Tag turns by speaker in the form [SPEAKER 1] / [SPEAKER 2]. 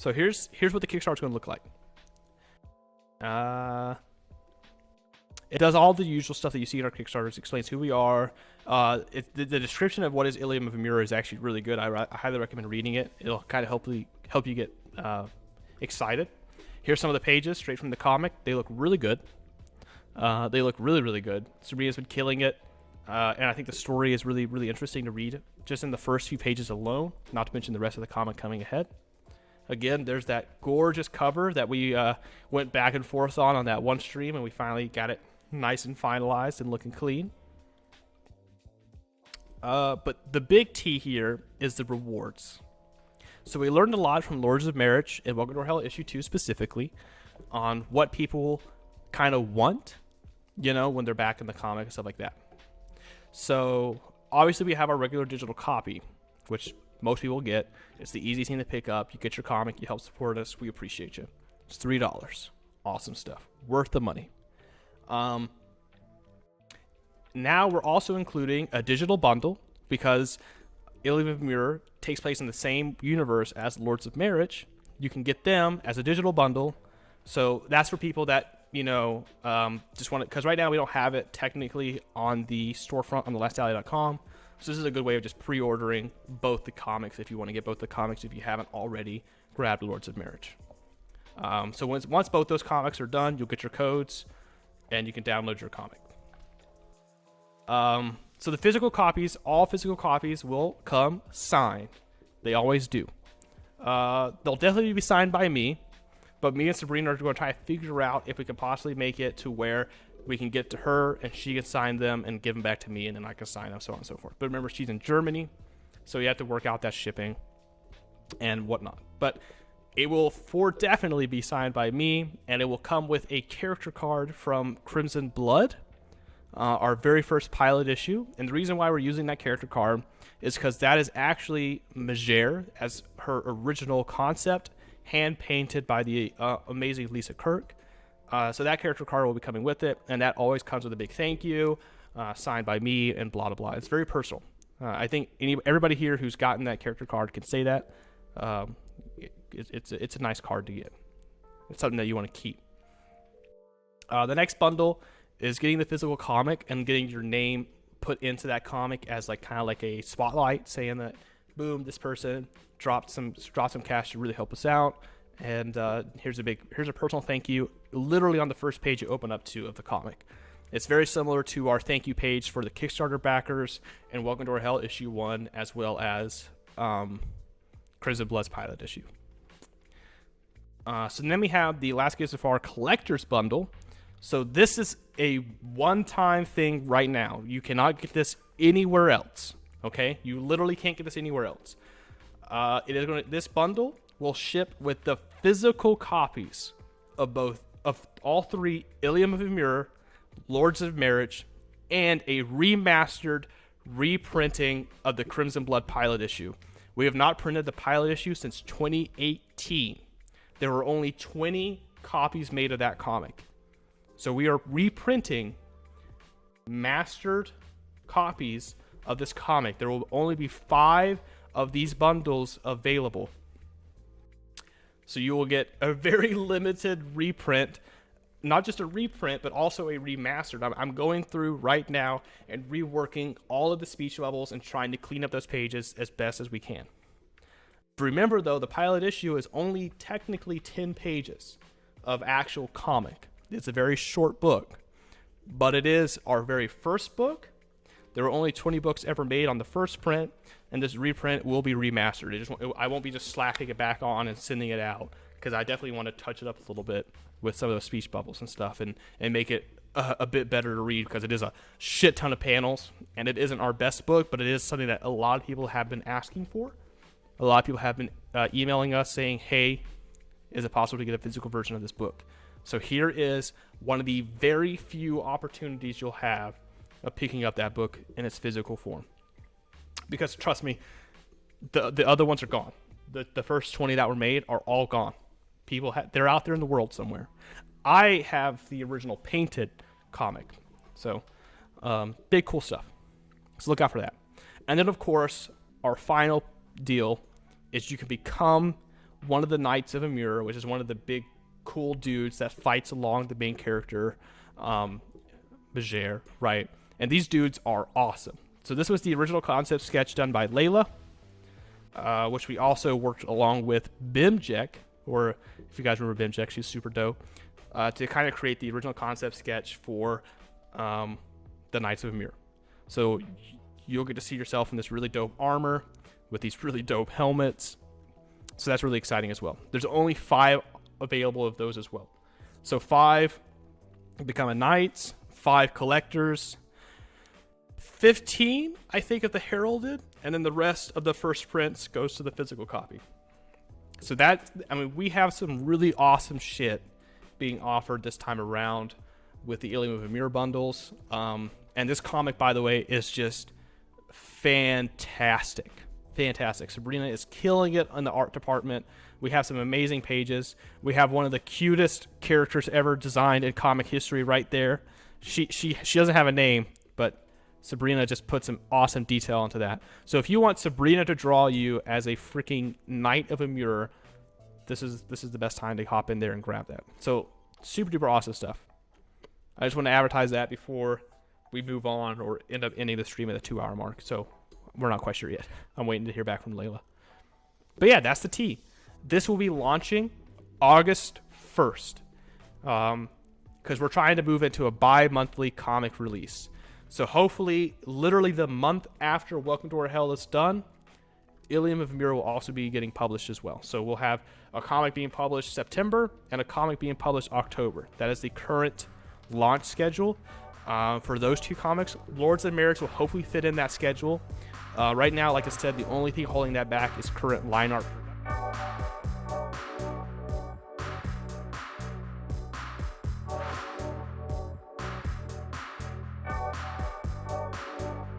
[SPEAKER 1] So here's what the Kickstarter is going to look like. It does all the usual stuff that you see in our Kickstarters. Explains who we are. The description of what is Illium of Emur is actually really good. I highly recommend reading it. It'll kind of help you get excited. Here's some of the pages straight from the comic. They look really good. They look really, really good. Sabrina's been killing it. And I think the story is really, really interesting to read just in the first few pages alone, not to mention the rest of the comic coming ahead. Again, there's that gorgeous cover that we went back and forth on that one stream, and we finally got it nice and finalized and looking clean. But the big T here is the rewards. So we learned a lot from Lords of Marriage and Welcome to Hell issue 2 specifically on what people kind of want, when they're back in the comic and stuff like that. So obviously we have our regular digital copy, which most people get. It's the easy thing to pick up. You get your comic, you help support us, we appreciate you. It's $3. Awesome stuff. Worth the money. Now we're also including a digital bundle because Illium of Emur takes place in the same universe as Lords of Marriage. You can get them as a digital bundle. So that's for people that just want it, because right now we don't have it technically on the storefront on thelastalley.com. So this is a good way of just pre-ordering both the comics if you want to get both the comics if you haven't already grabbed Lords of Marriage. So once both those comics are done, you'll get your codes and you can download your comic. So the physical copies, all physical copies will come signed. They always do. They'll definitely be signed by me. But me and Sabrina are going to try to figure out if we can possibly make it to where we can get to her and she can sign them and give them back to me and then I can sign them, so on and so forth. But remember, she's in Germany, so you have to work out that shipping and whatnot. But it will definitely be signed by me, and it will come with a character card from Crimson Blood, our very first pilot issue. And the reason why we're using that character card is because that is actually Majeir as her original concept, hand-painted by the amazing Lisa Kirk. So that character card will be coming with it, and that always comes with a big thank you, signed by me, and blah, blah, blah. It's very personal. I think everybody here who's gotten that character card can say that. It's a nice card to get. It's something that you want to keep. The next bundle is getting the physical comic and getting your name put into that comic as kind of like a spotlight, saying that, boom, this person dropped some cash to really help us out, and here's a personal thank you. Literally on the first page you open up to of the comic. It's very similar to our thank you page for the Kickstarter backers and Welcome to Our Hell issue 1, as well as Crimson Blood's pilot issue. So then we have the Last Gifts of Far collector's bundle. So this is a one-time thing right now. You cannot get this anywhere else. Okay, you literally can't get this anywhere else. This bundle will ship with the physical copies of all three Illium of Emur, Lords of Marriage, and a remastered reprinting of the Crimson Blood pilot issue. We have not printed the pilot issue since 2018. There were only 20 copies made of that comic. So we are reprinting mastered copies of this comic. There will only be 5 of these bundles available. So you will get a very limited reprint, not just a reprint, but also a remastered. I'm going through right now and reworking all of the speech bubbles and trying to clean up those pages as best as we can. Remember, though, the pilot issue is only technically 10 pages of actual comic. It's a very short book, but it is our very first book. There were only 20 books ever made on the first print, and this reprint will be remastered. I won't be just slapping it back on and sending it out, because I definitely want to touch it up a little bit with some of those speech bubbles and stuff, and make it a bit better to read, because it is a shit ton of panels, and it isn't our best book, but it is something that a lot of people have been asking for. A lot of people have been emailing us saying, hey, is it possible to get a physical version of this book? So here is one of the very few opportunities you'll have of picking up that book in its physical form. Because trust me, the other ones are gone. The first 20 that were made are all gone. They're out there in the world somewhere. I have the original painted comic. So big cool stuff. So look out for that. And then of course, our final deal is you can become one of the Knights of Emur, which is one of the big cool dudes that fights along the main character, Majeir, right? And these dudes are awesome. So this was the original concept sketch done by Layla, which we also worked along with Bimjek, or if you guys remember Bimjek, she's super dope, to kind of create the original concept sketch for the Knights of Emur. So you'll get to see yourself in this really dope armor with these really dope helmets. So that's really exciting as well. There's only 5 available of those as well. So 5 become a Knights, 5 collectors, 15, I think, of the Heralded, and then the rest of the first prints goes to the physical copy. So that, I mean, we have some really awesome shit being offered this time around with the Illium of Emur bundles. And this comic, by the way, is just fantastic. Fantastic. Sabrina is killing it in the art department. We have some amazing pages. We have one of the cutest characters ever designed in comic history right there. She doesn't have a name, but Sabrina just put some awesome detail into that. So if you want Sabrina to draw you as a freaking Knight of Emur, this is the best time to hop in there and grab that. So super duper awesome stuff. I just want to advertise that before we move on or end up ending the stream at the 2-hour mark. So we're not quite sure yet. I'm waiting to hear back from Layla. But yeah, that's the tea. This will be launching August 1st. Because we're trying to move into a bi-monthly comic release. So hopefully, literally the month after Welcome to Our Hell is done, Illium of Emur will also be getting published as well. So we'll have a comic being published September and a comic being published October. That is the current launch schedule for those 2 comics. Lords and Merrics will hopefully fit in that schedule. Right now, like I said, the only thing holding that back is current line art